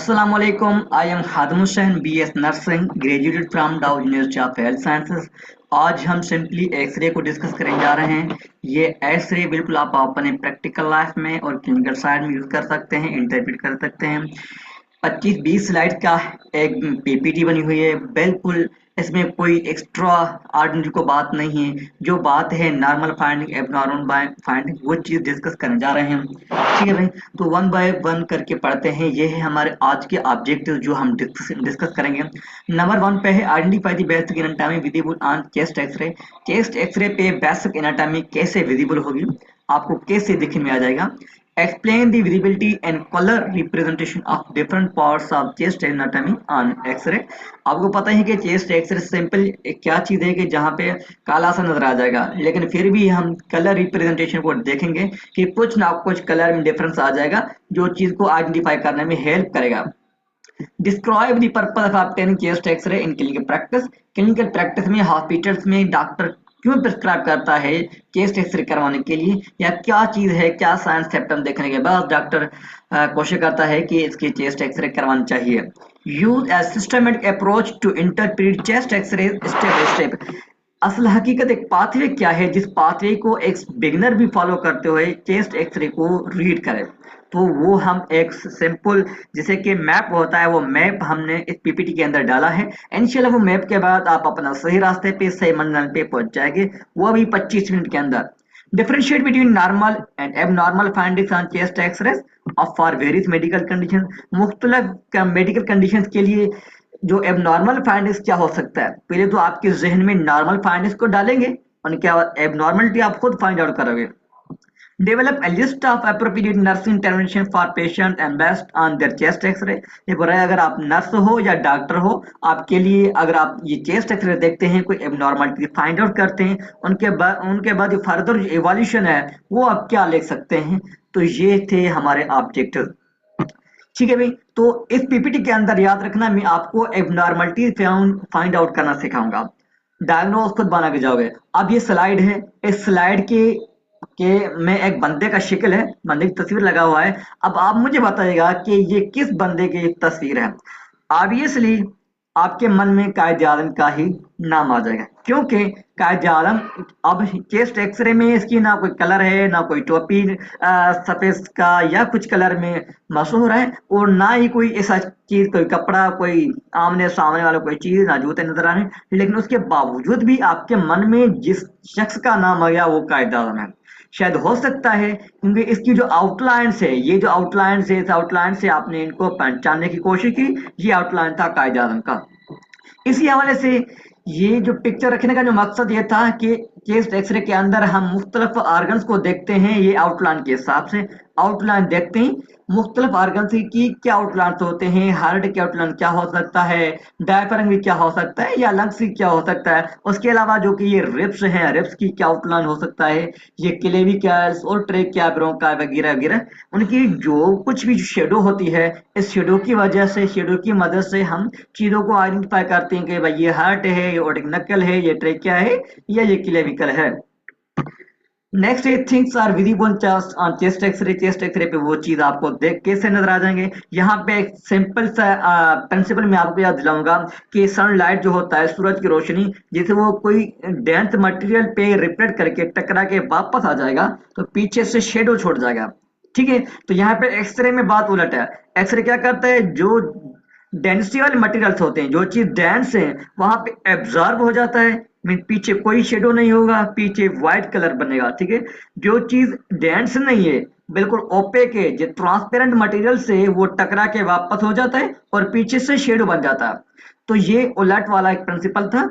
Assalamu alaikum. I am Khadim Hussain, BS Nursing, graduated from Dow University of Health Sciences. आज हम simply x ray को discuss करने जा रहे हैं। ये एक्सरे बिल्कुल आप अपने प्रैक्टिकल लाइफ में और क्लिनिकल साइड में यूज कर सकते हैं, इंटरप्रेट कर सकते हैं। 25-20 स्लाइड का एक पीपीटी बनी हुई है। बिल्कुल इसमें कोई एक्स्ट्रा ऑर्डिनरी को बात नहीं है। जो बात है नॉर्मल फाइंडिंग, एबनॉर्मल फाइंडिंग, वो चीज डिस्कस करने जा रहे हैं। ठीक है भाई, तो वन बाय वन करके पढ़ते हैं। ये है हमारे आज के ऑब्जेक्टिव जो हम डिस्कस करेंगे। नंबर वन पे है identify the basic anatomy visible on chest X ray. Chest X ray पे बेसिक एनाटॉमी कैसे विजिबल होगी, आपको कैसे दिखने में आ जाएगा। Explain the visibility and color representation of different parts of chest anatomy on X-ray। आपको पता है कि चेस्ट एक्सरे सिंपल क्या चीज है कि जहाँ पे काला सा नजर आ जाएगा, लेकिन फिर भी हम कलर रिप्रेजेंटेशन को देखेंगे कि कुछ ना कुछ कलर में डिफरेंस आ जाएगा जो चीज को आइडेंटिफाई करने में हेल्प करेगा। Describe the purpose of obtaining chest X ray in clinical practice. Clinical practice में हॉस्पिटल्स में डॉक्टर क्यों प्रिस्क्राइब करता है चेस्ट एक्सरे करवाने के लिए, या क्या चीज है, क्या साइंस सिम्टम देखने के बाद डॉक्टर कोशिश करता है कि इसकी चेस्ट एक्सरे करवानी चाहिए। Use a systematic approach to interpret chest X ray step by step. असल हकीकत एक पाथवे क्या है जिस पाथवे को एक बिगिनर भी फॉलो करते हुए चेस्ट एक्सरे को रीड करे, तो वो हम एक सिंपल जैसे कि मैप होता है, वो मैप हमने इस पीपीटी के अंदर डाला है। इंशाल्लाह वो मैप के बाद आप अपना सही रास्ते पे, सही मंजिल पे पहुंच जाएंगे, वो भी 25 मिनट के अंदर। Differentiate between normal and abnormal findings on chest X ray of for various medical condition. मुख्तलिफ मेडिकल कंडीशन के लिए जो एबनॉर्मल फाइंडिंग्स क्या हो सकता है, पहले तो आपके जहन में नॉर्मल फाइंडिंग्स को डालेंगे और क्या एबनॉर्मलिटी आप खुद फाइंड आउट करोगे। Develop a list of appropriate nursing intervention for patient and based on their chest X-ray। ये बोल रहा है अगर आप नर्स हो या डॉक्टर हो, आपके लिए अगर आप ये चेस्ट एक्सरे देखते हैं, कोई एबनॉर्मलिटी फाइंड आउट करते हैं, उनके बाद जो फर्दर इवोल्यूशन है वो आप क्या लिख सकते हैं। तो ये थे हमारे ऑब्जेक्टिव। ठीक है भाई, तो इस पीपीटी के अंदर याद रखना, मैं आपको एबनॉर्मलिटी फाइंड आउट करना सिखाऊंगा। डायग्नोज खुद बना के जाओगे। अब ये स्लाइड है, इस स्लाइड में एक बंदे का शक्ल है, बंदे की तस्वीर लगा हुआ है। अब आप मुझे बताइएगा कि ये किस बंदे की तस्वीर है। ऑब्वियसली आपके मन में कायद आजम का ही नाम आ जाएगा, क्योंकि कायद आजम अब चेस्ट एक्सरे में इसकी ना कोई कलर है, ना कोई टोपी सफेद का या कुछ कलर में मशहूर है, और ना ही कोई ऐसा चीज, कोई कपड़ा, कोई आमने सामने वाला कोई चीज, ना जूते नजर आ रहे हैं। लेकिन उसके बावजूद भी आपके मन में जिस शख्स का नाम आ गया वो कायद आजम है। शायद हो सकता है क्योंकि इसकी जो आउटलाइंस है, ये जो आउटलाइंस है, इस आउटलाइन से आपने इनको पहचानने की कोशिश की। ये आउटलाइन था कायद आजम का। इसी हवाले से ये जो पिक्चर रखने का जो मकसद ये था कि चेस्ट एक्सरे के अंदर हम मुख्तलिफ ऑर्गन्स को देखते हैं, ये आउटलाइन के हिसाब से आउटलाइन देखते हैं। मुख्तलिफ ऑर्गन्स की क्या आउटलाइन होते हैं, हार्ट के आउटलाइन क्या हो सकता है, डायफ्राम भी क्या हो सकता है, या लंग्स की क्या हो सकता है। उसके अलावा जो कि ये रिब्स हैं, रिब्स की क्या आउटलाइन हो सकता है, ये क्लेविकल्स और ट्रेकिया, ब्रोंका वगैरह वगैरह, उनकी जो कुछ भी शेडो होती है, इस शेडो की वजह से, शेडो की मदद से हम चीजों को आइडेंटिफाई करते हैं कि भाई ये हार्ट है, ये ओटिक नकल है, ये ट्रेकिया है, या ये क्लेविकल है। नेक्स्ट ये things are visible on chest X ray. Chest X ray पे वो चीज आपको देख कैसे नजर आ जाएंगे। यहाँ पे एक सिंपल सा प्रिंसिपल मैं आपको याद दिलाऊंगा कि सनलाइट जो होता है, सूरज की रोशनी, जैसे वो कोई डेंस मटेरियल पे रिफ्लेक्ट करके टकरा के वापस आ जाएगा तो पीछे से शेडो छोड़ जाएगा। ठीक है, तो यहाँ पे एक्सरे में बात उलट है। एक्सरे क्या करता है, जो डेंसिटी वाले मटेरियल्स होते हैं, जो चीज डेंस है वहां पे एब्जॉर्ब हो जाता है, मीन पीछे कोई शेडो नहीं होगा, पीछे व्हाइट कलर बनेगा। ठीक है, जो चीज डेंस नहीं है, बिल्कुल ओपेक है, जो ट्रांसपेरेंट मटेरियल से वो टकरा के वापस हो जाता है और पीछे से शेडो बन जाता है। तो ये उलट वाला एक प्रिंसिपल था।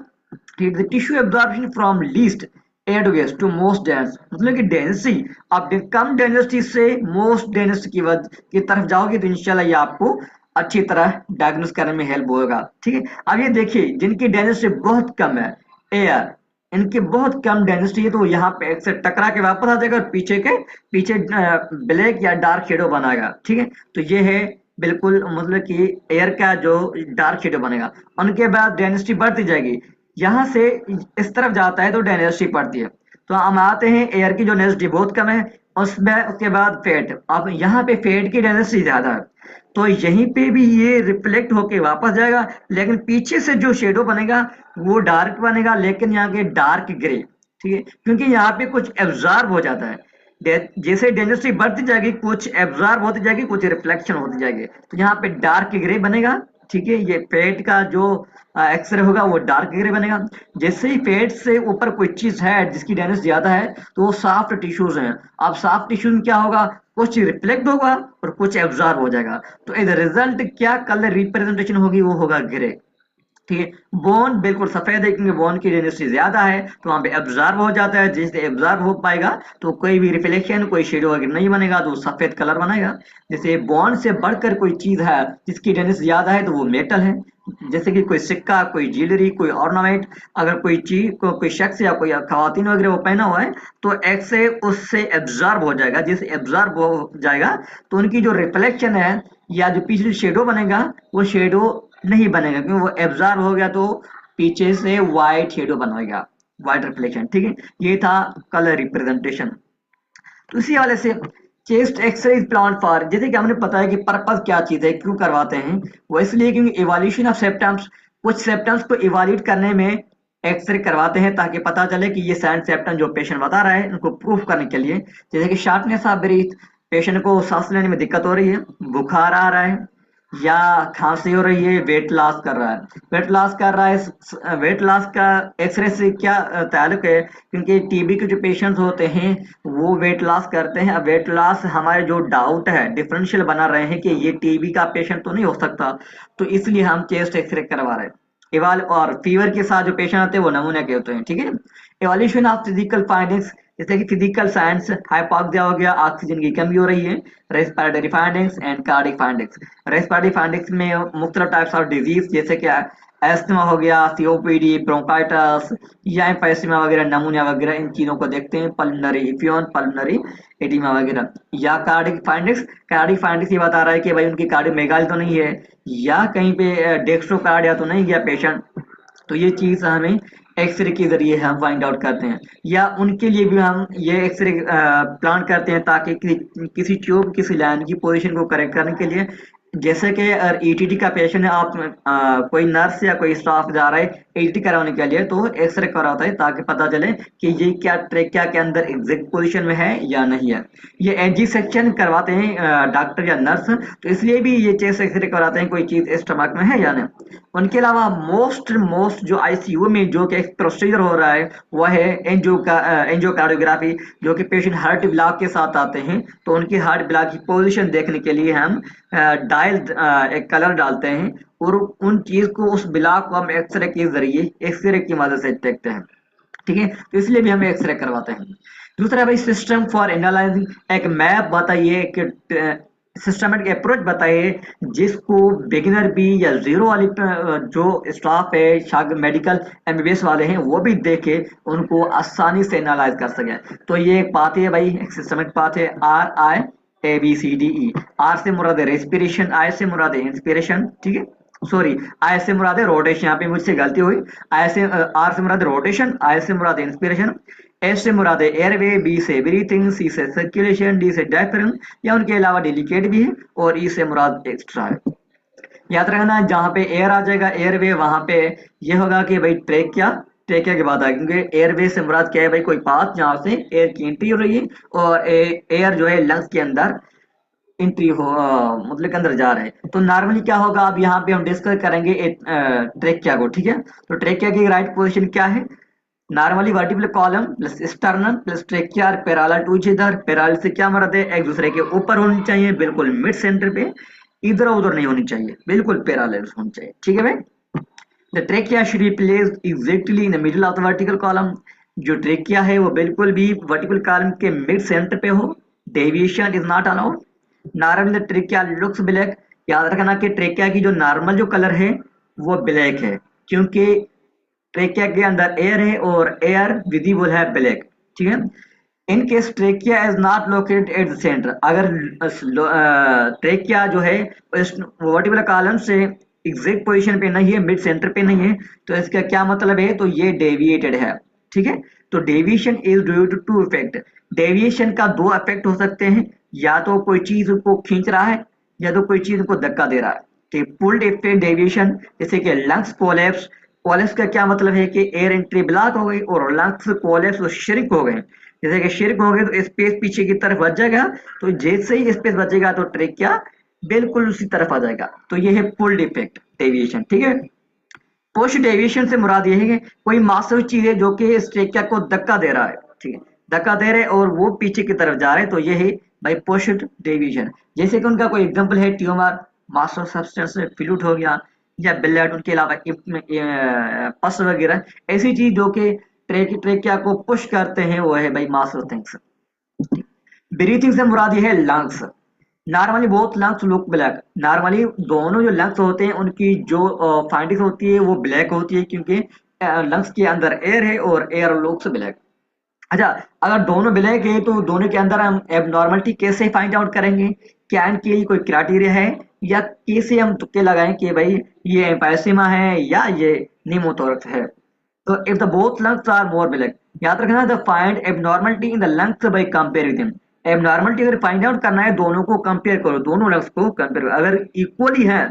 Tissue absorption from least adverse to most dense, मतलब कि डेंसिटी आप कम डेंसिटी से मोस्ट डेंसिटी की तरफ जाओगे तो इंशाल्लाह ये आपको अच्छी तरह डायग्नोस करने में हेल्प होगा। ठीक है, अब ये देखिए जिनकी डेंसिटी बहुत कम है, एयर, इनकी बहुत कम डेंसिटी है, तो यहाँ पे एक से टकरा के वापस आ जाएगा और पीछे ब्लैक या डार्क शेडो बनाएगा। ठीक है, तो ये है बिल्कुल, मतलब कि एयर का जो डार्क शेडो बनेगा। उनके बाद डेंसिटी बढ़ती जाएगी, यहाँ से इस तरफ जाता है तो डेंसिटी बढ़ती है। तो हम आते हैं, एयर की जो डेंसिटी बहुत कम है, उसके बाद फेट, अब यहाँ पे फेट की डेंसिटी ज्यादा है तो यहीं पे भी ये रिफ्लेक्ट होके वापस जाएगा, लेकिन पीछे से जो शेडो बनेगा वो डार्क बनेगा, लेकिन यहाँ के डार्क ग्रे। ठीक है, क्योंकि यहाँ पे कुछ एब्जॉर्ब हो जाता है। जैसे डेंसिटी बढ़ती जाएगी कुछ एब्जॉर्ब होती जाएगी, कुछ रिफ्लेक्शन होती जाएगी, तो यहाँ पे डार्क ग्रे बनेगा। ठीक है, ये पेट का जो एक्सरे होगा वो डार्क ग्रे बनेगा। जैसे ही पेट से ऊपर कोई चीज है जिसकी डेंसिटी ज्यादा है तो वो सॉफ्ट टिश्यूज हैं। अब सॉफ्ट टिश्यू में क्या होगा, कुछ रिफ्लेक्ट होगा और कुछ एब्जॉर्ब हो जाएगा, तो एज रिजल्ट क्या कलर रिप्रेजेंटेशन होगी, वो होगा ग्रे। ठीक है, बोन बिल्कुल सफेद है क्योंकि बोन की डेंसिटी ज्यादा है तो वहां पे एब्जॉर्ब हो जाता है, जैसे एब्जॉर्ब हो पाएगा तो कोई भी रिफ्लेक्शन कोई शेडो वगैरह नहीं बनेगा, तो सफेद कलर बनेगा। जैसे बोन से बढ़कर कोई चीज है जिसकी डेंसिटी ज्यादा है तो वो मेटल है। जैसे कि कोई सिक्का, कोई ज्वेलरी, कोई ऑर्नामेंट, अगर कोई चीज कोई शख्स या कोई खवातीन वगैरह वो पहना हुआ है तो एक्स रे उससे एब्जॉर्ब हो जाएगा। जैसे एब्जॉर्ब हो जाएगा तो उनकी जो रिफ्लेक्शन है या जो पिछली शेडो बनेगा वो शेडो नहीं बनेगा, क्योंकि वो एब्जॉर्ब हो गया तो पीछे से वाइट शेडो बनेगा, वाइट रिफ्लेक्शन। ठीक है, ये था कलर रिप्रेजेंटेशन। तो इसी वाले से chest X ray is plan for, जैसे कि हमने पता है कि पर्पस क्या चीज है, क्यों करवाते हैं, वो इसलिए क्योंकि इवोल्यूशन ऑफ सेप्टम्स, कुछ सेप्टम्स को इवोल्यूट करने में एक्सरे करवाते हैं ताकि पता चले कि ये सैंड सेप्टम जो पेशेंट बता रहा है उनको प्रूफ करने के लिए। जैसे कि शार्पनेस ऑफ ब्रीथ, पेशेंट को सांस लेने में दिक्कत हो रही है, बुखार आ रहा है या खांसी हो रही है, वेट लॉस कर रहा है, वेट लॉस कर रहा है, वेट लॉस का एक्सरे से क्या ताल्लुक है, क्योंकि टीबी के जो पेशेंट्स होते हैं वो वेट लॉस करते हैं। अब वेट लॉस हमारे जो डाउट है डिफरेंशियल बना रहे हैं कि ये टीबी का पेशेंट तो नहीं हो सकता, तो इसलिए हम चेस्ट एक्सरे करवा रहे हैं। इवाल और फीवर के साथ जो पेशेंट आते हैं वो नमूने के होते हैं। ठीक है, इवोल्यूशन ऑफ फिजिकल फाइंडिंग्स, जैसे कि फिजिकल साइंस, हाइपोक्सिया हो गया, ऑक्सीजन की कमी हो रही है, respiratory findings and cardiac findings. Respiratory findings में मुख्तलिफ टाइप्स ऑफ डिजीज जैसे कि एस्थमा हो गया, सीओपीडी, ब्रोंकाइटिस या एम्फाइसीमा वगैरह, नमूनिया वगैरह, इन चीजों को देखते हैं, पल्मोनरी इफ्यूजन, पल्मोनरी एडिमा वगैरह। या कार्डिक फाइंडिंग्स, कार्डिक फाइंडिंग्स ये बता रहा है कि भाई उनकी कार्डियोमेगाली तो नहीं है या कहीं पे डेक्स्ट्रोकार्डिया तो नहीं गया पेशेंट, तो ये चीज हमें एक्सरे के जरिए हम फाइंड आउट करते हैं। या उनके लिए भी हम ये एक्सरे प्लान करते हैं ताकि किसी ट्यूब किसी लाइन की पोजीशन को करेक्ट करने के लिए। जैसे कि अगर ईटीटी का पेशेंट है, आप कोई नर्स या कोई स्टाफ जा रहा है ईटीटी कराने के लिए तो एक्सरे कराता है ताकि पता चले कि ये क्या ट्रेकिया के अंदर एग्जैक्ट पोजीशन में है या नहीं है। ये एनजी सेक्शन करवाते हैं डॉक्टर या नर्स, तो इसलिए भी ये चेस्ट एक्सरे कराते हैं कोई चीज स्टमक में है या नहीं। उनके अलावा मोस्ट मोस्ट जो आईसीयू में जो कि एक प्रोसीजर हो रहा है वह है एंजियोकार्डियोग्राफी, जो कि पेशेंट हार्ट ब्लॉक के साथ आते हैं तो उनकी हार्ट ब्लॉक की पोजीशन देखने के लिए हम डायल एक कलर डालते हैं और उन चीज को उस ब्लॉक को हम एक्सरे के जरिए एक्सरे की मदद से देखते हैं। ठीक है, तो इसलिए भी हम एक्सरे करवाते हैं। दूसरा भाई सिस्टम फॉर एनालाइजिंग, एक मैप बताइए, एक सिस्टमेटिक अप्रोच बताइए जिसको बिगिनर भी या जीरो वाली जो स्टाफ है शायद मेडिकल एमबीबीएस वाले हैं वो भी देखे, उनको आसानी से एनालाइज कर सके। तो ये एक बात है भाई, एक सिस्टमेटिक बात है। आर आई ABCDE, आर से मुराद है रेस्पिरेशन, आई से मुराद है इंस्पिरेशन। ठीक है, सॉरी, आई से मुराद है रोटेशन, यहाँ पे मुझसे गलती हुई। आई से आर से मुराद है रोटेशन, आई से मुराद है इंस्पिरेशन, एस से मुराद है एयरवे, बी से ब्रीथिंग, सी से सर्कुलेशन, डी से डायफ्राम या उनके अलावा डेलिकेट भी है, और ई से मुराद एक्स्ट्रा है। याद रखना जहाँ पे एयर आ जाएगा एयरवे वहां पे ये होगा कि भाई ट्रेकिया, ट्रेकिया के बाद आएगा, क्योंकि एयरवे से मुराद क्या है भाई, कोई पाथ जहाँ से एयर की एंट्री हो रही है और एयर जो है लंग्स के अंदर एंट्री हो मतलब के अंदर जा रहे हैं। तो नॉर्मली क्या होगा, अब यहाँ पे हम डिस्कस करेंगे ट्रेकिया को। ठीक है, तो ट्रेकिया की राइट पोजीशन क्या है, normally vertical column plus sternum plus trachea parallel to each other. Parallel से क्या मरद है, एक दूसरे के ऊपर होनी चाहिए, बिल्कुल मिड सेंटर पे, इधर उधर नहीं होनी चाहिए, बिल्कुल पैरेलल होनी चाहिए। ठीक है भाई, the trachea should be placed exactly in the middle of the vertical column, जो ट्रेकिया है वो बिल्कुल भी वर्टिकल कॉलम के मिड सेंटर पे हो, deviation is not allowed. Normal trachea looks black, याद रखना कि ट्रेकिया की जो नॉर्मल जो कलर है वो ब्लैक है, क्योंकि ट्रेकिया के अंदर एयर है और एयर विजिबल है ब्लैक। ठीक है, in case trachea is not located at the centre, अगर ट्रेकिया जो है वर्टिकल कॉलम से एग्जैक्ट पोजीशन पे नहीं है, मिड सेंटर पे नहीं है, तो इसका क्या मतलब है, तो ये डेविएटेड है। ठीक है, तो deviation is due to two effect, deviation का दो इफेक्ट हो सकते हैं, या तो कोई चीज को खींच रहा है या तो कोई चीज को धक्का दे रहा है। तो पुल्ड इफेक्ट डेविएशन, जैसे कि लंग्स कोलैप्स। कोलैप्स का क्या मतलब है कि एयर एंट्री ब्लॉक हो गई और लंग्स कोलैप्स श्रिंक हो गए। जैसे कि श्रिंक हो गए तो स्पेस पीछे की तरफ बच जाएगा, तो जैसे ही स्पेस बचेगा तो ट्रेकिया बिल्कुल उसी तरफ आ जाएगा। तो ये है पुल्ड इफेक्ट डेविएशन, ठीक है। पुश डेविएशन से मुराद ये है कि कोई मासिव चीज है जो कि इस ट्रेकिया को धक्का दे रहा है, ठीक है, धक्का दे रहे और वो पीछे की तरफ जा रहे हैं, तो ये है भाई पुश डेविएशन। जैसे कि उनका कोई एग्जांपल है ट्यूमर, मास्टर सब्सटेंस फ्लूइड हो गया, या ब्लड, उनके अलावा पस वगैरह, ऐसी चीज जो कि ट्रेकिया को पुश करते हैं, वो है भाई मास्टर थिंग्स। ब्रीथिंग से मुराद ये है lungs. Normally both lungs look black. Normally दोनों जो लंग्स होते हैं उनकी जो फाइंडिंग होती है वो ब्लैक होती है, क्योंकि लंग्स के अंदर एयर है और एयर लुक्स ब्लैक। अच्छा, अगर दोनों ब्लैक है तो दोनों के अंदर हम एबनॉर्मलिटी कैसे फाइंड आउट करेंगे? क्या इनके लिए कोई क्राइटेरिया है, या कैसे हम तुक्के लगाएं कि भाई ये एम्फाइसीमा है या ये निमोथोरक्स है? तो if the both lungs are more black, याद रखना, the find abnormality in the lungs by comparing them. Abnormality अगर फाइंड आउट करना है, दोनों को कंपेयर करो, दोनों लंग्स को कंपेयर करो। अगर इक्वली है,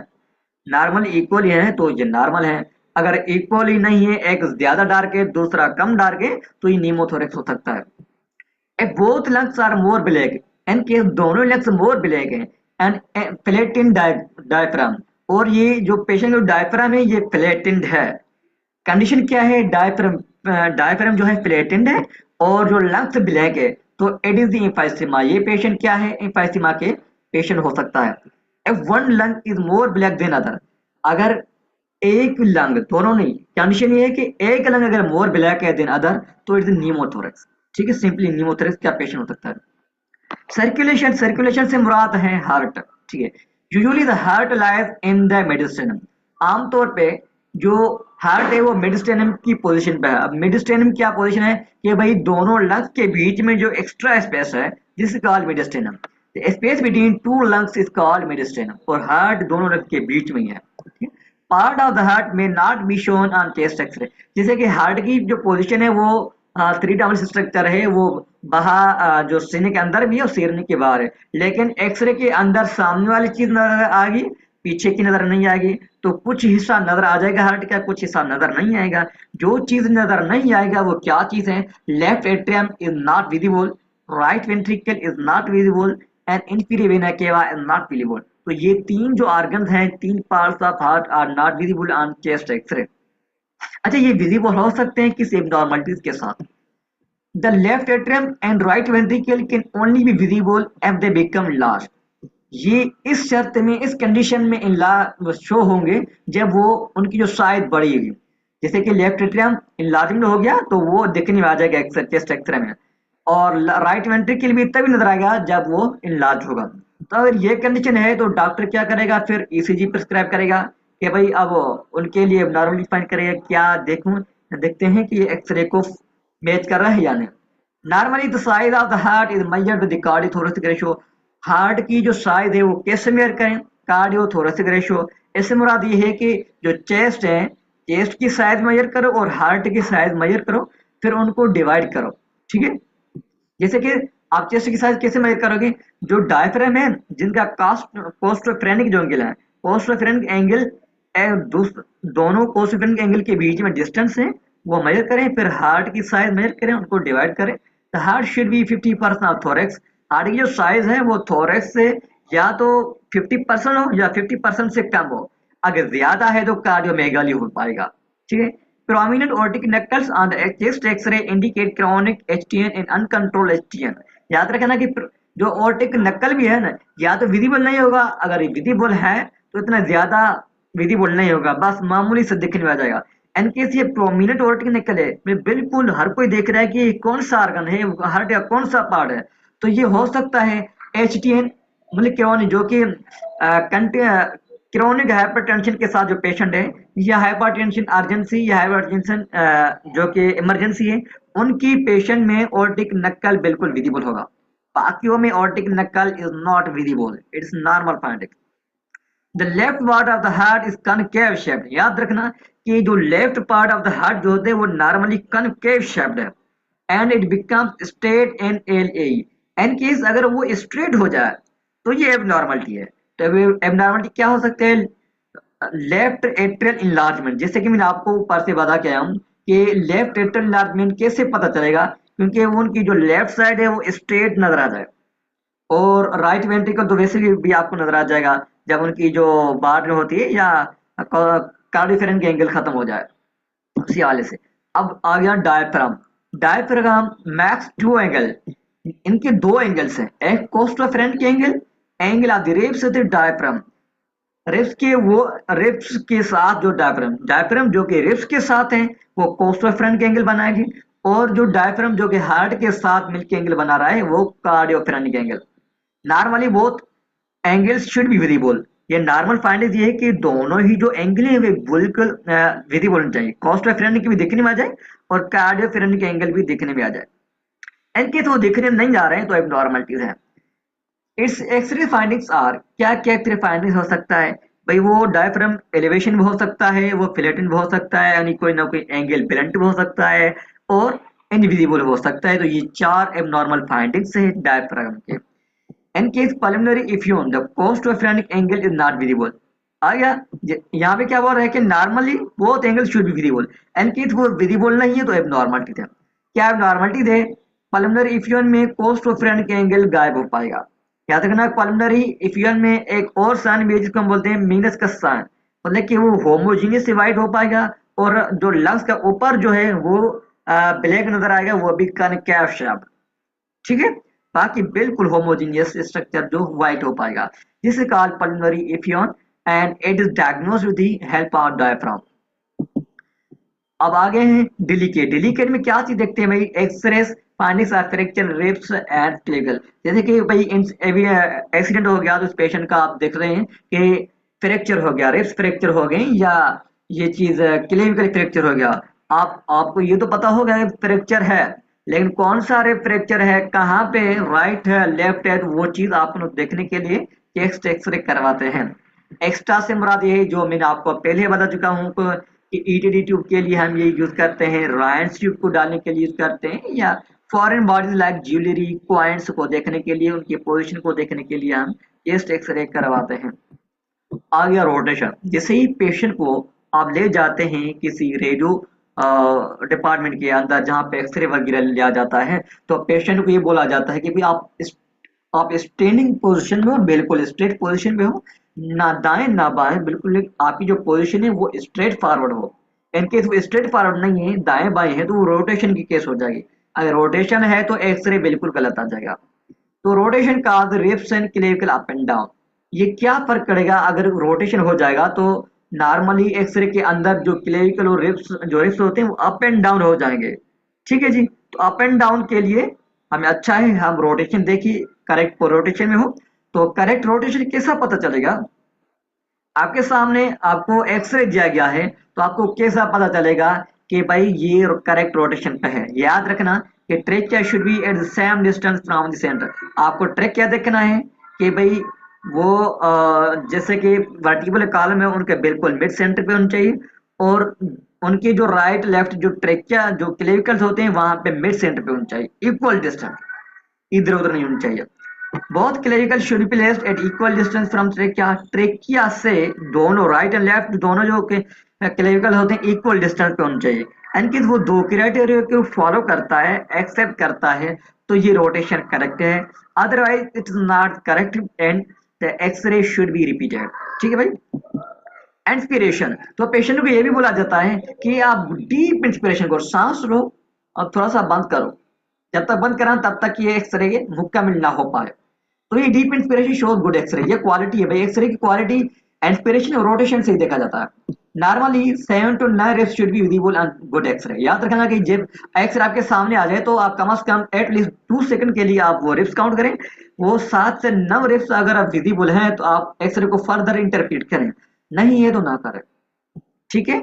नॉर्मल इक्वली है तो ये नॉर्मल है। अगर इक्वली नहीं है, एक ज्यादा डार्क है दूसरा कम डार्क है, तो ये नीमोथोरेक्स हो सकता है। If both lungs are more black, in case दोनों lungs more black हैं, and flattened diaphragm, और ये जो पेशेंट जो डायफ्राम है ये फ्लैटेंड है। कंडीशन क्या है? डायफ्राम, डायफ्राम जो है फ्लैटेंड है और जो लंग्स ब्लैक है, तो इट इज द एम्फाइसीमा। ये पेशेंट क्या है? एम्फाइसीमा के पेशेंट हो सकता है। If one lung is more black than other, अगर एक लंग, दोनों नहीं, कंडीशन ये है कि एक लंग अगर मोर ब्लैक है देन अदर, तो इट इज न्यूमोथोरेक्स, ठीक है। सिंपली न्यूमोथोरेक्स क्या पेशेंट हो सकता है। सर्कुलेशन, सर्कुलेशन से मुराद है हार्ट, ठीक है। Usually the heart lies in the mediastinum. आमतौर पे जो हार्ट है वो मेडिस्टेनम की पोजीशन पे है। अब मेडिस्टेनम क्या पोजीशन है कि भाई दोनों लंग्स के बीच में जो एक्स्ट्रा स्पेस है, this is called mediastinum. Space between two lungs is called mediastinum, और हार्ट दोनों लंग्स के बीच में ही है। Part of the heart may not be shown on chest x-ray. जैसे कि हार्ट की जो पोजीशन है वो थ्री डायमेंशनल स्ट्रक्चर है, वो जो सीने के अंदर भी है और सीने के बाहर है, लेकिन एक्सरे के अंदर सामने वाली चीज नजर आएगी, पीछे की नजर नहीं आएगी। तो कुछ हिस्सा नजर आ जाएगा हार्ट का, कुछ हिस्सा नजर नहीं आएगा। जो चीज नजर नहीं आएगा वो क्या चीज है? Left atrium is not visible, right ventricle is not visible, and inferior vena cava is not visible. तो ये तीन जो ऑर्गन्स हैं, तीन parts of heart are not visible on chest X ray. अच्छा, ये विजिबल हो सकते हैं किस एबनॉर्मलिटीज के साथ? The left atrium and right ventricle can only be visible if they become large. ये इस शर्त में, इस कंडीशन में शो होंगे जब वो, उनकी जो साइज बढ़ेगी। जैसे कि लेफ्ट एट्रियम इनलार्जिंग हो गया तो वो दिखने में आ जाएगा चेस्ट एक्सरे में, और राइट वेंट्रिकल भी तभी नजर आएगा जब वो इनलार्ज होगा। तो अगर ये कंडीशन है तो डॉक्टर क्या करेगा? फिर ईसीजी प्रिस्क्राइब करेगा कि भाई अब उनके लिए नॉर्मली फाइंड करेगा, क्या देखूं, देखते हैं कि एक्सरे को मैच कर रहा है या नहीं। Normally the size of the heart is measured with the cardiothoracic ratio. Heart की जो साइज है वो कैसे मेजर करें? Cardiothoracic ratio. इससे मुराद ये है कि जो चेस्ट है, चेस्ट की साइज मेजर करो और हार्ट की साइज मेजर करो, फिर उनको डिवाइड करो, ठीक है। जैसे कि आप चेस्ट की साइज कैसे मेजर करोगे? जो डायफ्राम है, जिनका कोस्टोफ्रेनिक जो एंगल है, कोस्टोफ्रेनिक एंगल दोनों कोस्टोफ्रेनिक एंगल के बीच में डिस्टेंस है, वो मेजर करें, फिर हार्ट की साइज मेजर करें, उनको डिवाइड करें। The heart should be 50% of thorax. Heart की जो साइज है वो थोरेक्स से या तो 50% हो या 50% से कम हो। अगर ज्यादा है तो कार्डियोमेगाली हो पाएगा, ठीक है। Prominent aortic knuckles on the chest X-ray indicate chronic HTN and uncontrolled HTN। याद रखना कि जो ऑर्टिक नक्कल भी है ना, या तो विजिबल नहीं होगा, अगर विजिबल है तो इतना ज्यादा विजिबल नहीं होगा, बस मामूली से दिखने में आ जाएगा। इनकेस ये प्रोमिनेंट ऑर्टिक नक्कल है, मैं बिल्कुल हर कोई देख रहा है कि कौन सा ऑर्गन है, हार्ट का कौन सा पार्ट है, तो ये हो सकता है HTN, मतलब क्रोनिक, जो कि क्रोनिक हाइपरटेंशन के साथ जो पेशेंट है, या हाइपरटेंशन अर्जेंसी या हाइपरटेंशन जो कि इमरजेंसी है, उनकी पेशेंट में ऑर्टिक नक्कल बिल्कुल विजिबल होगा। बाकियों में aortic knuckle is not visible, it's normal finding. The left part of the heart is concave shaped. याद रखना कि जो left part of the heart जो होते हैं वो नॉर्मली कनकेव शेप्ड है। And it becomes straight in L A, in case अगर वो स्ट्रेट हो जाए तो ये एबनॉर्मलिटी है। तो एबनॉर्मलिटी क्या हो सकते हैं? लेफ्ट एट्रियल इनलार्जमेंट, जैसे कि मैंने आपको ऊपर से बता के आया हूँ कि लेफ्ट एट्रियल इनलार्जमेंट कैसे पता चलेगा, क्योंकि उनकी जो लेफ्ट साइड है वो स्ट्रेट नजर आ जाए, और राइट वेंट्रिकल तो वैसे भी आपको नजर आ जाएगा जब उनकी जो बार्डर होती है या कार्डियोफेरेंट एंगल खत्म हो जाए, उसी वाले से। अब आ गया diaphragm. Diaphragm makes two angle, इनके दो एंगल्स हैं, एक costophrenic angle, angle of the ribs with diaphragm. Ribs के वो रिब्स के साथ जो डायफ्राम डायफ्राम जो कि रिब्स के साथ है वो कोस्टोफेरेंट एंगल बनाएगी, और जो डायफ्राम जो कि हार्ट के साथ मिलकर एंगल बना रहा है वो cardiophrenic angle. Normally both angles should be visible. ये नॉर्मल फाइंडिंग ये है कि दोनों ही जो एंगल है वे बिल्कुल विजिबल होने चाहिए, कोस्टोफेरेंट की भी दिखने में आ जाए और कार्डियोफेरेंट के एंगल भी दिखने में आ जाए। इनके तो दिखने में नहीं जा रहे हैं तो एबनॉर्मलिटीज है। इट्स एक्सरे फाइंडिंग्स आर, क्या क्या एक्सरे फाइंडिंग्स हो सकता है भाई? वो डायफ्राम एलिवेशन भी हो सकता है, वो फ्लैटन भी हो सकता है, यानी कोई ना कोई एंगल ब्लंट भी हो सकता है, और इनविजिबल हो सकता है। तो ये चार एबनॉर्मल फाइंडिंग्स है डायफ्राम के। In case pulmonary effusion, the costophonic angle is not visible. आ गया। यहाँ पे क्या बोल रहा है कि normally both angle should be visible, in case वो विजिबल नहीं है तो एबनॉर्मलिटी है। क्या एबनॉर्मलिटी है? पल्मोनरी इफ्यूजन में कोस्टोफ्रेनिक एंगल गायब हो पाएगा। याद रखना पल्मोनरी इफ्यूजन में एक और साइन भी है जिसको हम बोलते हैं मीनस का साइन, मतलब कि वो होमोजीनियस डिवाइड हो पाएगा, और जो लंग्स का ऊपर जो है वो ब्लैक नजर आएगा, वो भी कनकैव शेप। ठीक है, बाकी बिल्कुल होमोजीनियस स्ट्रक्चर जो व्हाइट हो पाएगा, जिसे called pulmonary एफियन, and it is diagnosed with the help of diaphragm. अब आगे हैं डिलीकेट। डिलीकेट में क्या चीज देखते हैं भाई? X ray findings of fracture ribs and clavicle. जैसे कि भाई एक्सीडेंट हो गया तो उस पेशेंट का आप देख रहे हैं कि फ्रैक्चर हो गया, रिब्स फ्रैक्चर हो गए, या ये चीज क्लेविकल फ्रैक्चर हो गया। आपको ये तो पता होगा फ्रैक्चर है, लेकिन कौन सा रिब फ्रैक्चर है, कहाँ पे, राइट है, लेफ्ट है, तो वो चीज आप लोग देखने के लिए चेस्ट एक्सरे करवाते हैं। एक्स्ट्रा से मुराद ये है जो मैंने आपको पहले बता चुका हूँ कि ईटीडी ट्यूब के लिए हम ये यूज करते हैं, रायंस ट्यूब को डालने के लिए यूज करते हैं, या foreign bodies like jewellery coins को देखने के लिए, उनकी पोजीशन को देखने के लिए हम चेस्ट एक्सरे करवाते हैं। आ गया रोटेशन। जैसे ही पेशेंट को आप ले जाते हैं किसी रेडियो डिपार्टमेंट के अंदर जहाँ पे एक्सरे वगैरह लिया जाता है, तो पेशेंट को ये बोला जाता है कि भाई आप स्टैंडिंग पोजीशन में हो, बिल्कुल स्ट्रेट पोजीशन में हो, ना दाएं ना बाएं, बिल्कुल आपकी जो पोजीशन है वो स्ट्रेट फॉरवर्ड हो। इनकेस वो स्ट्रेट फॉरवर्ड नहीं है, दाएं बाएं है, तो वो रोटेशन की केस हो जाएगी। अगर रोटेशन है तो एक्सरे बिल्कुल गलत आ जाएगा। तो रोटेशन का ribs and clavicle up and down, ये क्या फर्क करेगा? अगर रोटेशन हो जाएगा तो नॉर्मली एक्सरे के अंदर जो क्लेविकल और रिब्स होते हैं वो अप एंड डाउन हो जाएंगे। ठीक है जी, तो अप एंड डाउन के लिए हमें अच्छा है हम रोटेशन देखिए, करेक्ट रोटेशन में हो। तो करेक्ट रोटेशन कैसा पता चलेगा? आपके सामने आपको एक्सरे दिया गया है तो आपको कैसा पता चलेगा कि भाई ये करेक्ट रोटेशन पे है? याद रखना कि trachea should be at the same distance from the centre. आपको ट्रेकिया देखना है कि भाई वो जैसे कि वर्टिकल कॉलम है उनके बिल्कुल मिड सेंटर पे होना चाहिए, और उनके जो राइट लेफ्ट जो ट्रेकिया जो क्लेविकल्स होते हैं वहां पे मिड सेंटर पे होना चाहिए, इक्वल डिस्टेंस, इधर उधर नहीं होनी चाहिए। Both clavicle should be placed at equal distance from trachea. Trachea से दोनों राइट एंड लेफ्ट दोनों जो क्लेविकल होते हैं इक्वल डिस्टेंस पे होने चाहिए। एंड वो दो क्राइटेरिया को फॉलो करता है, एक्सेप्ट करता है, तो ये रोटेशन करेक्ट है। Otherwise it is not correct and the X ray should be repeated. ठीक है भाई। इंस्पिरेशन, तो पेशेंट को ये भी बोला जाता है कि आप डीप इंस्पिरेशन करो, सांस लो और थोड़ा सा बंद करो, जब तक बंद करा तब तक ये एक्सरे मुकम्मल ना हो पाए। तो ये deep inspiration shows good X ray, ये क्वालिटी है भाई। एक्सरे की क्वालिटी इंस्पिरेशन और रोटेशन से ही देखा जाता है। Normally 7 to 9 ribs should be visible on good X ray. याद रखना कि जब एक्सरे आपके सामने आ जाए तो आप कम से कम एटलीस्ट 2 सेकंड के लिए आप वो रेप्स काउंट करें। वो 7 से 9 रेप्स अगर आप विजिबल हैं तो आप एक्सरे को फर्दर इंटरप्रेट करें, नहीं है तो ना करें। ठीक है,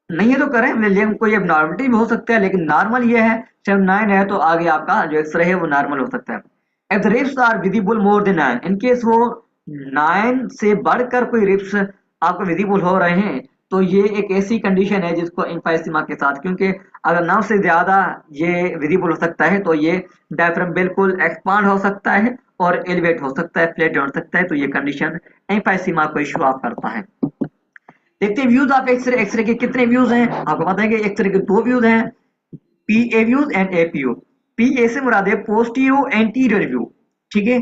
नहीं है तो करें, लेकिन कोई एबनॉर्मलिटी भी हो सकता है, लेकिन नॉर्मल ये है 7-9 है तो आगे आपका जो एक्सरे है वो नॉर्मल हो सकता है। If the ribs are visible more than 9, in case वो 9 से बढ़कर कोई रिब्स आपको विजिबल हो रहे हैं तो ये एक ऐसी कंडीशन है जिसको एम्फाइसीमा के साथ, क्योंकि अगर 9 से ज्यादा ये विजिबल हो सकता है तो ये डायफ्राम बिल्कुल एक्सपांड हो सकता है और एलिवेट हो सकता है, फ्लैट हो सकता है, तो ये कंडीशन एम्फाइसीमा को इशू ऑफ करता है। देखते हैं व्यूज ऑफ एक्सरे। एक्सरे के कितने व्यूज हैं आपको पता है कि एक्सरे के दो व्यूज हैं, P A views and A P view. P A से मुराद है पोस्टीरियर एंटीरियर व्यू, ठीक है।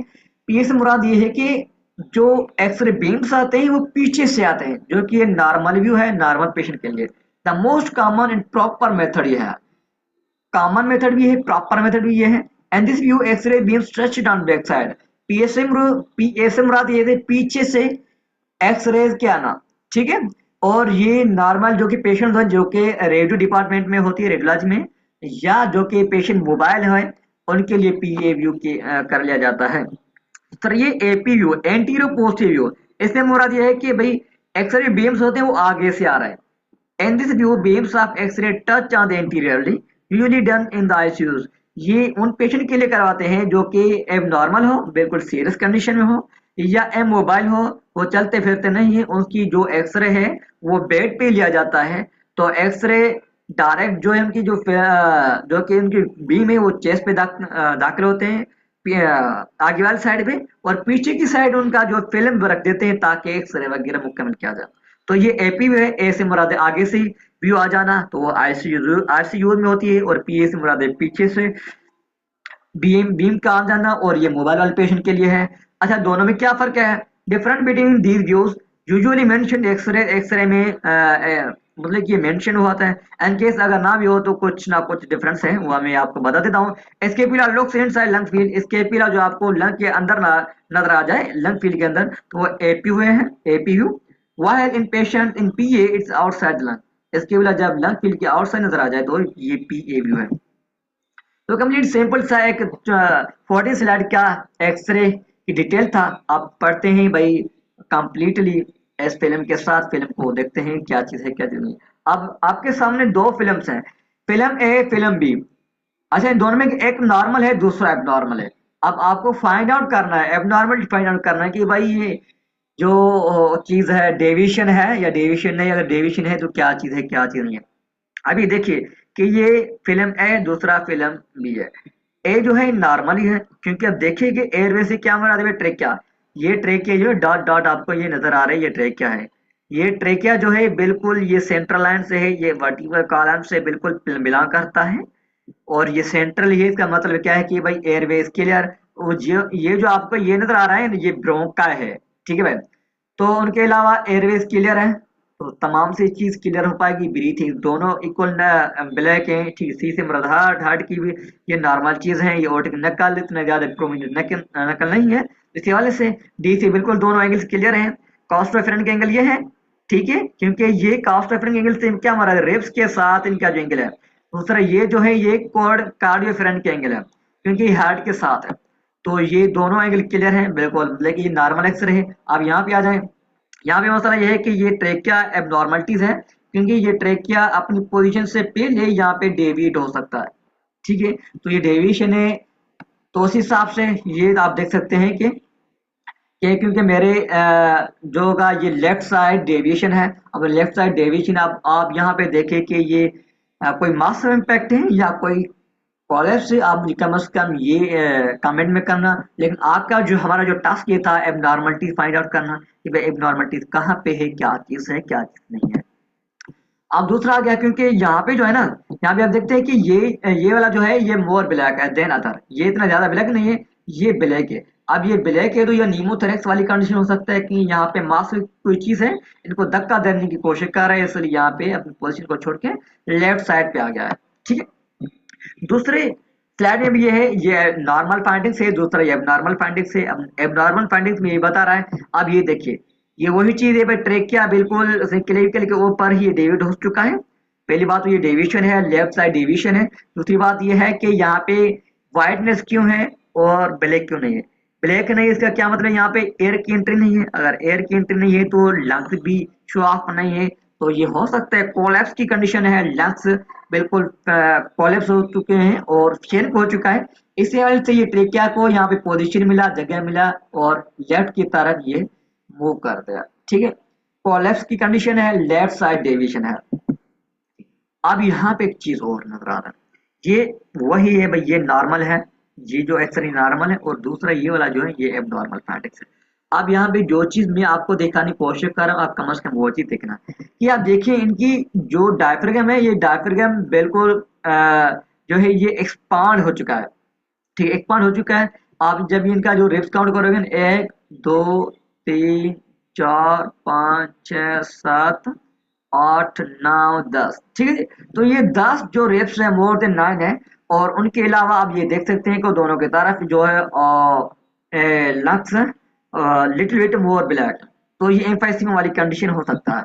पी ए से मुराद ये है कि जो एक्सरे बीम्स आते हैं वो पीछे से आते हैं, जो कि नॉर्मल व्यू है नॉर्मल पेशेंट के लिए। The most common and proper method ये है, कॉमन मेथड भी है, प्रॉपर मेथड भी ये है। And this view X ray beam stretched on back side. P A से मुराद ये थे पीछे से एक्सरेज के आना, ठीक है। और ये नॉर्मल जो कि पेशेंट है जो कि रेडियो डिपार्टमेंट में होती है, रेडियोलॉजी में, या जो कि पेशेंट मोबाइल है उनके लिए पीए व्यू के कर लिया जाता है। सर ये AP view anterior posterior view, इससे मुराद ये है कि भाई एक्सरे बीम्स होते हैं वो आगे से आ रहे हैं। And this view beams of X ray touch on the anteriorly usually done in the ICUs. ये उन पेशेंट के लिए करवाते हैं जो कि एबनॉर्मल हो, बिल्कुल सीरियस कंडीशन में हो, या एम मोबाइल हो, वो चलते फिरते नहीं है, उनकी जो एक्सरे है वो बेड पे लिया जाता है। तो एक्सरे डायरेक्ट जो है उनकी जो कि उनकी बीम है वो चेस्ट पे दाखिल होते हैं, आगे वाली साइड पे, और पीछे की साइड उनका जो फिल्म रख देते हैं ताकि एक्सरे वगैरह मुकम्मल किया जाए। तो ये एपी है, ए से मुराद है आगे से व्यू आ जाना, तो वो आईसीयू में होती है, और पीए से मुराद है पीछे से बीम बीम का आ जाना, और ये मोबाइल वाले पेशेंट के लिए है। अच्छा, दोनों में क्या फर्क है? Different between these views usually mention X ray में मतलब कि ये मेंशन हुआ था। एंड केस अगर ना भी हो तो कुछ ना कुछ डिफरेंस है, वो मैं आपको बता देता हूँ। Scapula looks inside lung field, scapula जो आपको लंग के अंदर नजर आ जाए, लंग फील्ड के अंदर, तो वो एपी हुए हैं, AP view. while in patient in PA it's outside lung, scapula जब लंग फील्ड के आउटसाइड नजर आ जाए तो ये पीए व्यू है। तो कंप्लीट सिंपल सा एक 40 स्लाइड का एक्सरे की डिटेल था। आप पढ़ते हैं भाई कंप्लीटली इस फिल्म के साथ, फिल्म को देखते हैं क्या चीज है क्या चीज नहीं। अब आपके सामने दो फिल्म्स हैं, फिल्म ए फिल्म बी। अच्छा, इन दोनों में एक नॉर्मल है दूसरा एबनॉर्मल है। अब आपको फाइंड आउट करना है, एबनॉर्मल फाइंड आउट करना है कि भाई ये जो चीज है डेविएशन है या डेविएशन नहीं, अगर डेविएशन है तो क्या चीज है क्या चीज नहीं है। अभी देखिए कि ये फिल्म ए दूसरा फिल्म बी है। ए जो है नॉर्मल ही है, क्योंकि अब देखिए कि एयरवे से क्या मरा है, ट्रेकिया। ये ट्रेकिया जो डॉट डॉट आपको ये नजर आ रहा है, ये ट्रेकिया है। ये ट्रेकिया जो है बिल्कुल ये सेंट्रल लाइन से है, ये वर्टिकल कॉलम से बिल्कुल बिलोंग करता है, और ये सेंट्रल है। इसका मतलब क्या है कि भाई एयरवेज क्लियर। ये जो आपको ये नजर आ रहा है ये ब्रोंका है, ठीक है भाई। तो उनके अलावा एयरवेज क्लियर है, तो तमाम से चीज क्लियर हो पाएगी। ब्रीथिंग दोनों इक्वल ब्लैक है, ठीक। सी से मृद हार्ट, हार्ट की भी ये नॉर्मल चीज है। ये ओटिक नकल इतना ज्यादा प्रोमिनेंट नकल नहीं है, इसी वाले से डी से बिल्कुल दोनों एंगल्स क्लियर हैं। कॉस्ट रेफरेंस के एंगल ये है, ठीक है, क्योंकि ये कॉस्ट रेफरेंस एंगल से क्या हमारा रिब्स के साथ इनका जो एंगल है। दूसरा ये जो है ये कोड कार्डियोफ्रेंट के एंगल है, क्योंकि हार्ट के साथ है। तो ये दोनों एंगल क्लियर है बिल्कुल, लेकिन ये नॉर्मल एक्सरे है। अब यहाँ पे आ जाए, यहाँ पे मसला यह है कि ये ट्रेकिया एबनॉर्मलिटीज है, क्योंकि ये ट्रेकिया अपनी पोजीशन से पहले यहाँ पे डेविएट हो सकता है, ठीक है। तो ये डेविएशन है, तो उस हिसाब से ये आप देख सकते हैं कि क्योंकि मेरे जो होगा ये लेफ्ट साइड डेविएशन है। अब लेफ्ट साइड डेविएशन आप यहाँ पे देखें कि ये कोई मास इम्पैक्ट है या कोई कॉलेज से, आप कम से कम ये कमेंट में करना। लेकिन आपका जो हमारा जो टास्क ये था एबनॉर्मलिटीज फाइंड आउट करना कि भाई एबनॉर्मलिटीज कहाँ पे है, क्या चीज है क्या चीज नहीं है। अब दूसरा आ गया, क्योंकि यहाँ पे जो है ना, यहाँ पे आप देखते हैं कि ये वाला जो है ये मोर ब्लैक है देन अदर, ये इतना ज्यादा ब्लैक नहीं है, ये ब्लैक है। अब ये ब्लैक है तो ये नीमोथोरेक्स वाली कंडीशन हो सकता है कि यहाँ पे मास कोई चीज है इनको धक्का देने की कोशिश कर रहे हैं, इसलिए यहाँ पे अपनी पोजीशन को छोड़ के लेफ्ट साइड पे आ गया है, ठीक है। दूसरे स्लाइड में भी ये है, ये नॉर्मल फाइंडिंग्स है, दूसरा ये एबनॉर्मल फाइंडिंग्स है। अब एबनॉर्मल फाइंडिंग्स में ये बता रहा है, अब ये देखिए ये वही चीज है भाई, ट्रेकिया बिल्कुल क्लेविकल के ऊपर ही डेविएट हो चुका है। पहली बात तो ये डेविएशन है, लेफ्ट साइड डेविएशन है। दूसरी बात ये है कि यहाँ पे व्हाइटनेस क्यों है और ब्लैक क्यों नहीं है। ब्लैक नहीं, इसका क्या मतलब, यहाँ पे एयर की एंट्री नहीं है। अगर एयर की एंट्री नहीं है तो लंग्स भी शो ऑफ नहीं है, तो ये हो सकता है कोलैप्स की कंडीशन है, लंग्स बिल्कुल कोलैप्स हो चुके हैं और शेक हो चुका है। इसी वजह से ये ट्रेकिया को यहाँ पे पोजीशन मिला, जगह मिला, और लेफ्ट की तरफ ये मूव कर दिया, ठीक है। कोलैप्स की कंडीशन है, लेफ्ट साइड डेविएशन है। अब यहाँ पे एक चीज और नजर आ रहा है, ये वही है भाई, ये नॉर्मल है, ये जो एक्सरे नॉर्मल है, और दूसरा ये वाला जो है ये एबनॉर्मल फाइंडिंग्स है। अब यहाँ पे जो चीज मैं आपको दिखाने की कोशिश कर रहा हूँ, आप कम से कम वो चीज देखना कि आप देखिए इनकी जो डायफ्रागम है, ये डायफ्रागम बिल्कुल जो है ये एक्सपांड हो चुका है। ठीक है, एक्सपांड हो चुका है। आप जब इनका जो रिप्स काउंट करोगे ना, 1 2 3 4 5 6 7 8 9 10, ठीक है जी। तो ये 10 जो रेप्स है मोर देन 9 है। और उनके अलावा आप ये देख सकते हैं कि दोनों की तरफ जो है lungs little bit more black, तो ये एम्फाइसीमा वाली कंडीशन हो सकता है।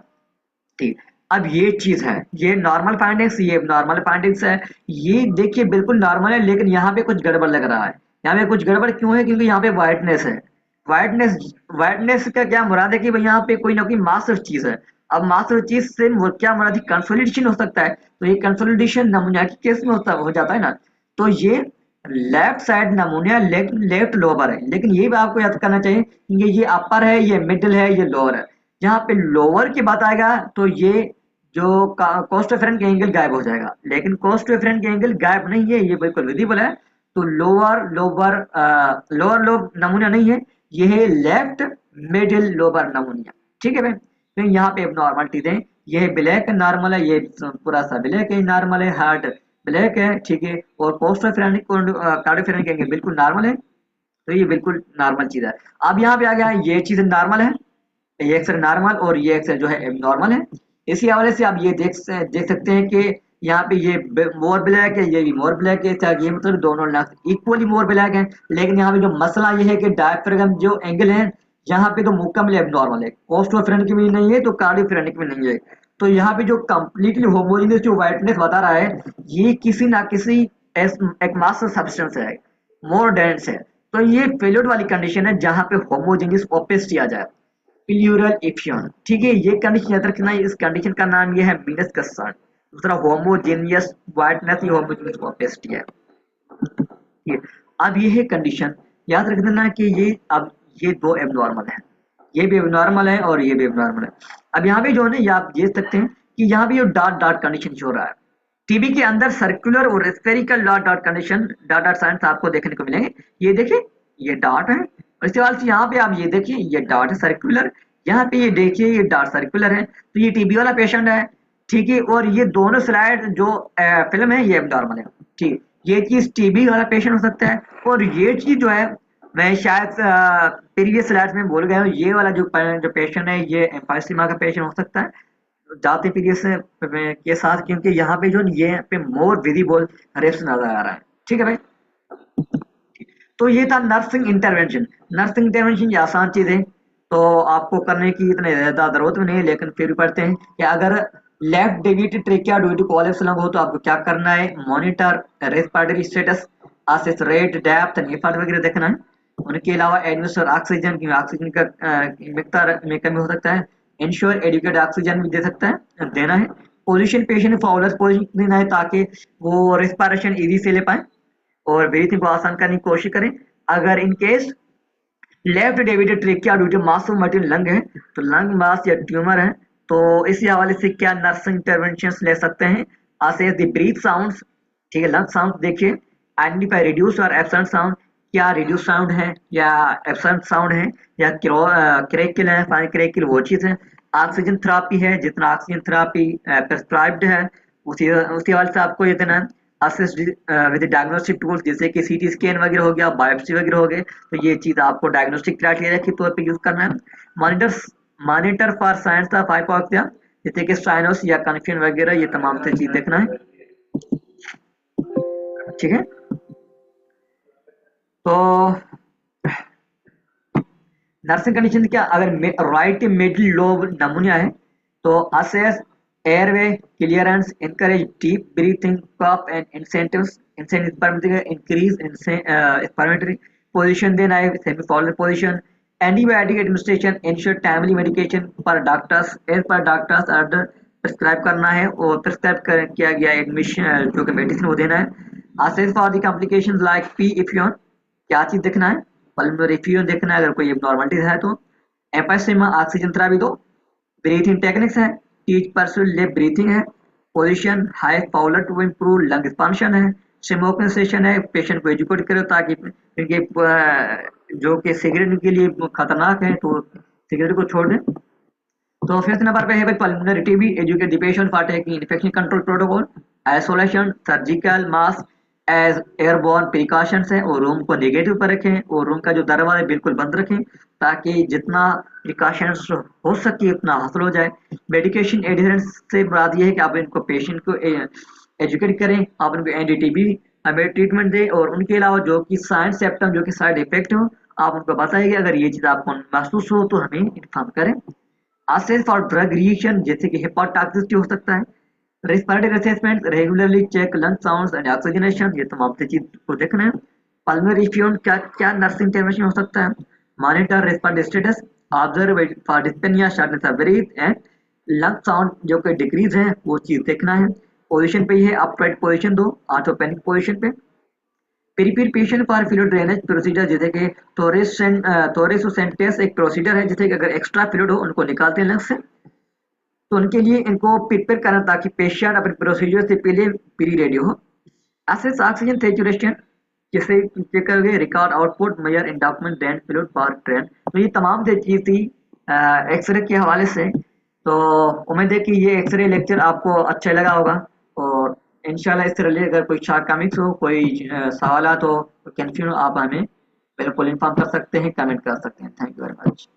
ठीक, अब ये चीज है, ये नॉर्मल फाइंडिंग्स, ये नॉर्मल फाइंडिंग्स है। ये देखिए बिल्कुल नॉर्मल है, लेकिन यहाँ पे कुछ गड़बड़ लग रहा है। यहाँ पे कुछ गड़बड़ क्यों है? क्योंकि यहाँ पे वाइटनेस है। वाइटनेस, वाइटनेस का क्या मुराद है कि भाई यहाँ पे कोई ना कोई मास्टर चीज है। अब मास्टर चीज से वो क्या मुराद है? कंसोलिडेशन हो सकता है। तो ये कंसोलिडेशन नमूनिया के केस में होता हो जाता है ना। तो ये लेफ्ट साइड नमूनिया लेफ्ट लोअर है, लेकिन ये भी आपको याद करना चाहिए कि ये अपर है, ये मिडिल है, ये लोअर है। जहाँ पे लोअर की बात आएगा तो ये जो कॉस्ट डिफरेंट एंगल गायब हो जाएगा, लेकिन कॉस्ट डिफरेंट एंगल गायब नहीं है, ये बिल्कुल विजिबल है। तो लोअर लोअर लोअर लोब नमूना नहीं है, ये है लेफ्ट मिडिल लोअर नमूनिया। ठीक है भाई, तो यहाँ पे नॉर्मलिटीज है, ये ब्लैक नॉर्मल है, ये पूरा सा ब्लैक है, नॉर्मल है, हार्ट ब्लैक है, ठीक है। और पोस्ट फ्रेनिक कार्डियोफ्रेनिक एंगल बिल्कुल नॉर्मल है। तो ये बिल्कुल नॉर्मल चीज है। अब यहाँ पे आ गया, ये चीज नॉर्मल है, ये एक्सरे नॉर्मल, और ये एक्सरे जो है एबनॉर्मल है। इसी हवाले से आप ये देख सकते हैं कि यहाँ पे ये मोर ब्लैक है, ये भी मोर ब्लैक है, चाहे ये मतलब दोनों लंग्स इक्वली मोर ब्लैक है। लेकिन यहाँ पे जो मसला ये है कि डायफ्रागम जो एंगल है यहाँ पे तो मुकम्मल एबनॉर्मल है, कोस्टोफ्रेनिक भी नहीं है तो कार्डियोफ्रेनिक भी नहीं है। तो यहाँ पे जो कंप्लीटली होमोजेनियस जो व्हाइटनेस बता रहा है, ये किसी ना किसी एक मास्टर सब्सटेंस है, मोर डेंस है। तो ये फेल्योर वाली कंडीशन है जहाँ पे होमोजेनियस ओपेसिटी आ जाए, प्लूरल इफ्यूजन। ठीक है, ये कंडीशन याद रखना है, इस कंडीशन का नाम ये है मीनस कस्टर्न। दूसरा होमोजेनियस वाइटनेस, ये होमोजेनियस ओपेसिटी है। ये अब ये है कंडीशन, याद रख देना कि ये अब ये दो एबनॉर्मल है, ये भी एबनॉर्मल है और ये भी एबनॉर्मल है। अब यहाँ पे जो है ना, ये आप देख सकते हैं कि यहाँ पे जो डॉट डॉट कंडीशन शो हो रहा है, टीबी के अंदर सर्कुलर और spherical dot dot condition, dot dot science आपको देखने को मिलेंगे। ये देखिए, ये डॉट है, और इसके बाद से यहाँ पे आप ये देखिए, ये डॉट है सर्कुलर, यहाँ पे ये देखिए ये डॉट सर्कुलर है। तो ये टीबी वाला पेशेंट है, ठीक है। और ये दोनों स्लाइड जो फिल्म है ये एब्नॉर्मल है, ठीक। ये चीज टीबी वाला पेशेंट हो सकता है। और ये चीज जो है, मैं शायद प्रीवियस स्लाइड में बोल गया हूँ, ये वाला जो पेशेंट है ये एम्फाइसीमा का पेशेंट हो सकता है जाते पीरियड से के साथ, क्योंकि यहाँ पे जो ये पे मोर विजिबल रेप्स नजर आ रहा है। ठीक है भाई, तो ये था नर्सिंग इंटरवेंशन। नर्सिंग इंटरवेंशन ये आसान चीज है, तो आपको करने की इतनी ज्यादा जरूरत भी नहीं है, लेकिन फिर भी पढ़ते हैं कि अगर left deviated trachea due to collapse lung हो तो आपको क्या करना है? Monitor respiratory status, assess rate, depth, effort वगैरह देखना है। उनके अलावा एडमिनिस्टर ऑक्सीजन की, ऑक्सीजन का मिकदार में कमी हो सकता है। इंश्योर एडुकेट ऑक्सीजन भी दे सकता है, देना है। पोजीशन पेशेंट फॉलोअर्स पोजीशन देना है ताकि वो रेस्पिरेशन इजी से ले पाए और ब्रीथिंग को आसान करने की कोशिश करें। अगर in case left deviated trachea due to mass of multiple lung है, तो लंग मास या ट्यूमर है, तो इसी हवाले से क्या नर्सिंग इंटरवेंशंस ले सकते हैं? असेस द ब्रीथ साउंड्स, ठीक है, लंग साउंड देखिए। आइडेंटिफाई रिड्यूस और एब्सेंट साउंड, क्या रिड्यूस साउंड है या एब्सेंट साउंड है या क्रेकिल है, फाइन क्रेकिल वो चीज है। ऑक्सीजन थेरापी है, जितना ऑक्सीजन थेरापी प्रिस्क्राइब्ड है उसी उसी हवाले से आपको ये देना है। असिस्ट विद डायग्नोस्टिक टूल्स जैसे कि सीटी स्कैन वगैरह हो गया, बायोप्सी वगैरह हो गए, तो ये चीज आपको डायग्नोस्टिक क्राइटेरिया के तौर पे यूज करना है। Monitor monitor for science of hypoxia, जैसे कि साइनस या कन्फ्यूजन वगैरह, ये तमाम से चीज देखना है। ठीक है, तो नर्सिंग कंडीशन क्या? अगर राइट मिडिल लोब नमूनिया है तो assess airway clearance, encourage deep breathing, cough and increase expiratory position देना है, semi forward position। Antibiotic administration, ensure timely medication per doctors as per doctors order prescribe करना है और prescribe किया गया एडमिशन जो कि मेडिसिन वो देना है। Assess for the complications like P effusion, क्या चीज देखना है? पल्मोनरी इफ्यूजन देखना है अगर कोई एबनॉर्मलिटीज है तो। एम्फाइसेमा ऑक्सीजन थेरेपी दो, ब्रीथिंग टेक्निक्स है, टीच पर्सन लिप ब्रीथिंग है, position high Fowler to improve lung expansion है, स्मोकिंग सेशन है, पेशेंट को एजुकेट करे ताकि इनके जो कि सिगरेट के लिए खतरनाक है तो सिगरेट को छोड़ दें। तो फिफ्थ नंबर पे है भाई pulmonary TB, educate the patient for taking infection control protocol, isolation, surgical mask as airborne precautions है, और रूम को नेगेटिव पर रखें और रूम का जो दरवाजा बिल्कुल बंद रखें ताकि जितना प्रिकॉशंस हो सके उतना हासिल हो जाए। मेडिकेशन एडहेरेंस से मुराद ये है कि आप इनको पेशेंट को एजुकेट करें, आप उनको एनडीटीबी हमें ट्रीटमेंट दें, और उनके अलावा जो कि साइड सिम्टम जो कि साइड इफेक्ट हो आप उनको बताइए, अगर ये चीज़ आपको महसूस हो तो हमें इन्फॉर्म करें। असेस फॉर ड्रग रिएक्शन जैसे कि हेपाटॉक्सिसिटी हो सकता है, respiratory assessment, regularly check lung sounds and oxygenation, ये तमाम से चीज को देखना है। पल्मोनरी इफ्यूजन क्या क्या नर्सिंग इंटरवेंशन हो सकता है, monitor respiratory status, observe for dyspnea shortness of breath and lung sound जो कि डिक्रीज है वो चीज देखना है। पोजीशन पे ही है, अपराइट पोजीशन दो, ऑर्थोपेनिक पोजीशन पे। Preparation for fluid drainage procedure जैसे कि थोरेसोसेंटेस एक प्रोसीजर है, जैसे कि अगर एक्स्ट्रा फ्लूइड हो उनको निकालते हैं लंग्स से, तो उनके लिए इनको प्रिपेयर करना ताकि पेशेंट अपने प्रोसीजर से पहले प्री रेडी हो। असेस ऑक्सीजन सैचुरेशन जैसे चेक करोगे, record output, measure in document than fluid for trend, तो ये तमाम से चीज थी एक्सरे के हवाले से। तो उम्मीद है कि ये एक्सरे लेक्चर आपको अच्छा लगा होगा, और इंशाल्लाह इस तरह अगर कोई शॉर्ट कमिक्स हो, कोई सवाल हो, कंफ्यूजन हो, आप हमें बिल्कुल इन्फॉर्म कर सकते हैं, कमेंट कर सकते हैं। Thank you very much.